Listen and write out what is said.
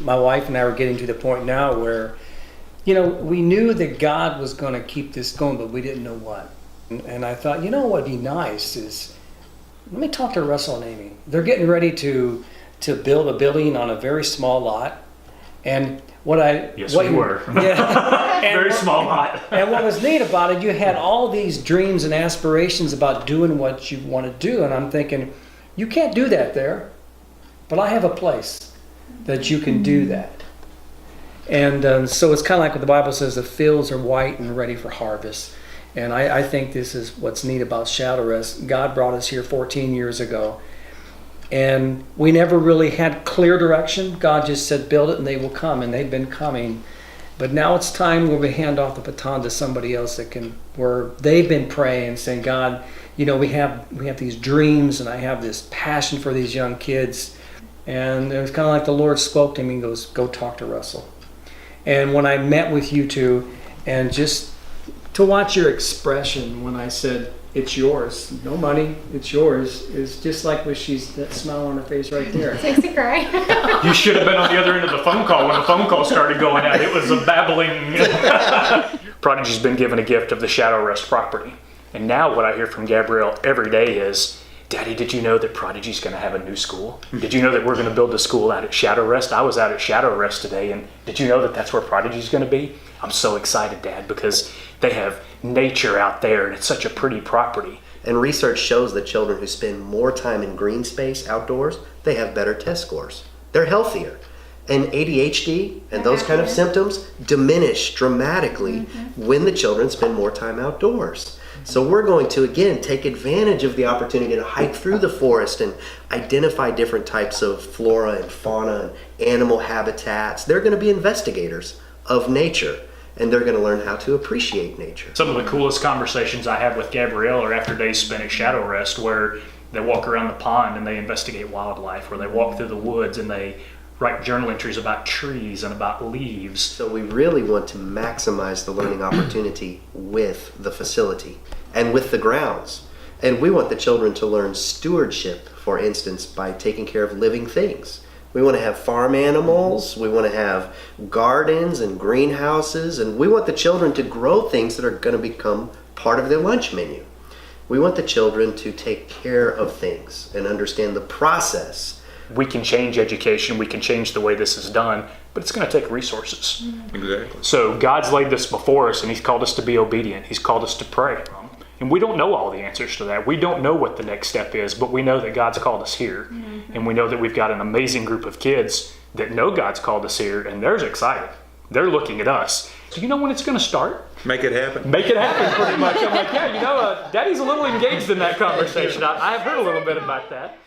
my wife and I were getting to the point now where, we knew that God was going to keep this going, but we didn't know what. And I thought, what would be nice is, let me talk to Russell and Amy. They're getting ready to build a building on a very small lot. And we were. Yeah. Very small lot. And what was neat about it, you had all these dreams and aspirations about doing what you want to do. And I'm thinking, you can't do that there, but I have a place that you can do that. And so it's kind of like what the Bible says, the fields are white and ready for harvest. And I think this is what's neat about Shadow Rest. God brought us here 14 years ago. And we never really had clear direction. God just said, build it and they will come. And they've been coming. But now it's time where we hand off the baton to somebody else where they've been praying, saying, God, we have these dreams and I have this passion for these young kids. And it was kind of like the Lord spoke to me and goes, go talk to Russell. And when I met with you two, and just to watch your expression when I said, it's yours, no money, it's yours, is just like she's that smile on her face right there. It makes me cry. You should have been on the other end of the phone call when the phone call started going out. It was a babbling. Prodigy's been given a gift of the Shadow Rest property. And now what I hear from Gabrielle every day is, Daddy, did you know that Prodigy's going to have a new school? Did you know that we're going to build a school out at Shadow Rest? I was out at Shadow Rest today, and did you know that that's where Prodigy's going to be? I'm so excited, Dad, because they have nature out there, and it's such a pretty property. And research shows that children who spend more time in green space outdoors, they have better test scores. They're healthier. And ADHD and those kind of symptoms diminish dramatically when the children spend more time outdoors. So we're going to, again, take advantage of the opportunity to hike through the forest and identify different types of flora and fauna and animal habitats. They're going to be investigators of nature, and they're going to learn how to appreciate nature. Some of the coolest conversations I have with Gabrielle are after days spent at Shadow Rest, where they walk around the pond and they investigate wildlife, or they walk through the woods and they write journal entries about trees and about leaves. So we really want to maximize the learning opportunity with the facility and with the grounds. And we want the children to learn stewardship, for instance, by taking care of living things. We want to have farm animals, we want to have gardens and greenhouses, and we want the children to grow things that are going to become part of their lunch menu. We want the children to take care of things and understand the process. We can change education, we can change the way this is done, but it's going to take resources. Exactly. So God's laid this before us, and He's called us to be obedient. He's called us to pray. And we don't know all the answers to that. We don't know what the next step is, but we know that God's called us here. And we know that we've got an amazing group of kids that know God's called us here, and they're excited. They're looking at us. Do you know when it's going to start? Make it happen. Make it happen, pretty much. I'm like, yeah, Daddy's a little engaged in that conversation. I have heard a little bit about that.